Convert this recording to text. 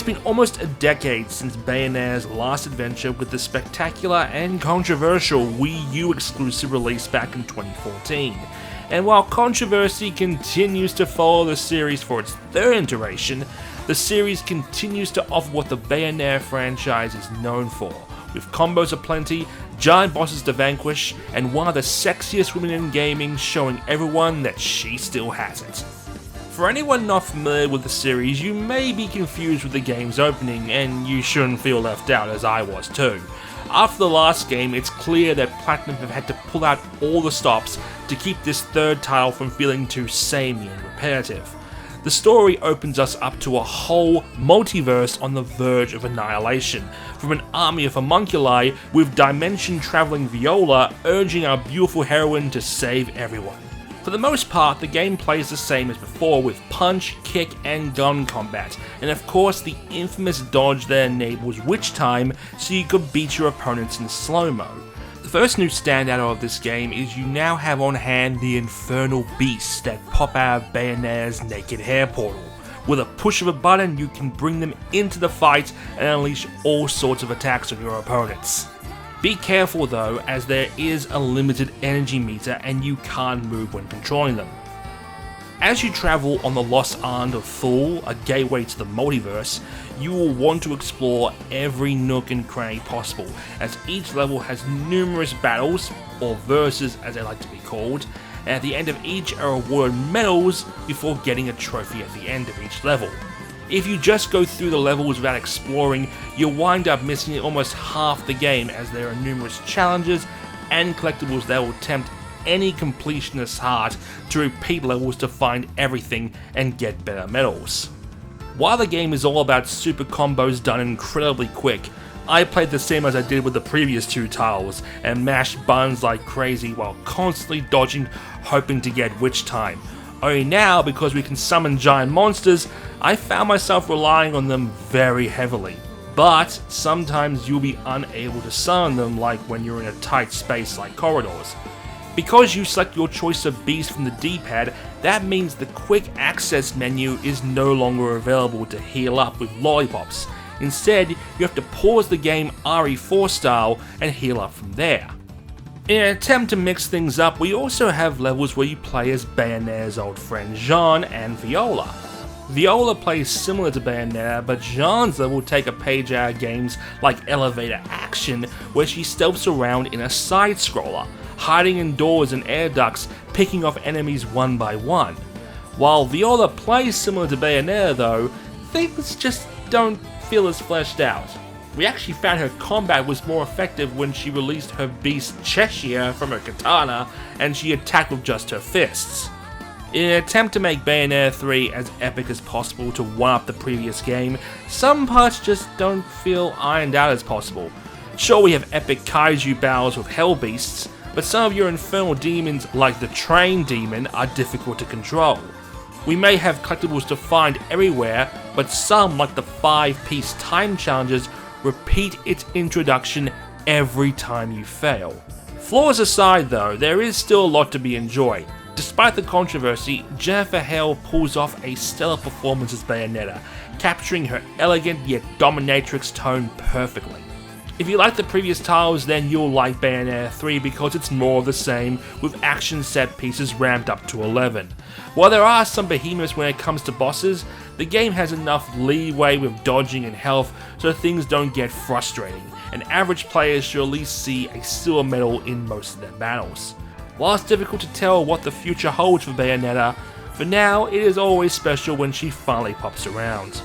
It's been almost a decade since Bayonetta's last adventure with the spectacular and controversial Wii U exclusive release back in 2014. And while Controversy continues to follow the series for its third iteration, the series continues to offer what the Bayonetta franchise is known for, with combos aplenty, giant bosses to vanquish, and one of the sexiest women in gaming showing everyone that she still has it. For anyone not familiar with the series, you may be confused with the game's opening, and you shouldn't feel left out, as I was too. After the last game, it's clear that Platinum have had to pull out all the stops to keep this third title from feeling too samey and repetitive. The story opens us up to a whole multiverse on the verge of annihilation, from an army of homunculi with dimension-traveling Viola urging our beautiful heroine to save everyone. For the most part, the game plays the same as before with punch, kick, and gun combat, and of course the infamous dodge that enables witch time so you could beat your opponents in slow-mo. The first new standout of this game is you now have on hand the infernal beasts that pop out of Bayonetta's naked hair portal. With a push of a button, you can bring them into the fight and unleash all sorts of attacks on your opponents. Be careful though, as there is a limited energy meter and you can't move when controlling them. As you travel on the Lost Island of Thule, a gateway to the multiverse, you will want to explore every nook and cranny possible, as each level has numerous battles, or verses as they like to be called, and at the end of each are awarded medals before getting a trophy at the end of each level. If you just go through the levels without exploring, you'll wind up missing almost half the game, as there are numerous challenges and collectibles that will tempt any completionist's heart to repeat levels to find everything and get better medals. While the game is all about super combos done incredibly quick, I played the same as I did with the previous two titles and mashed buttons like crazy while constantly dodging, hoping to get witch time. Only now, because we can summon giant monsters, I found myself relying on them very heavily. But sometimes you'll be unable to summon them, like when you're in a tight space like corridors. Because you select your choice of beast from the D-pad, that means the quick access menu is no longer available to heal up with lollipops. Instead, you have to pause the game RE4 style and heal up from there. In an attempt to mix things up, we also have levels where you play as Bayonetta's old friend Jean and Viola. Viola plays similar to Bayonetta, but Jean's level take a page out of games like Elevator Action, where she stealths around in a side-scroller, hiding in doors and air ducts, picking off enemies one by one. While Viola plays similar to Bayonetta though, things just don't feel as fleshed out. We actually found her combat was more effective when she released her beast Cheshire from her katana and she attacked with just her fists. In an attempt to make Bayonetta 3 as epic as possible to one-up the previous game, some parts just don't feel ironed out as possible. Sure, we have epic kaiju battles with hell beasts, but some of your infernal demons like the train demon are difficult to control. We may have collectibles to find everywhere, but some, like the 5-piece time challenges, repeat its introduction every time you fail. Flaws aside though, there is still a lot to be enjoyed. Despite the controversy, Jennifer Hale pulls off a stellar performance as Bayonetta, capturing her elegant yet dominatrix tone perfectly. If you like the previous titles, then you'll like Bayonetta 3 because it's more of the same, with action set pieces ramped up to 11. While there are some behemoths when it comes to bosses, the game has enough leeway with dodging and health so things don't get frustrating, and average players should at least see a silver medal in most of their battles. While it's difficult to tell what the future holds for Bayonetta, for now it is always special when she finally pops around.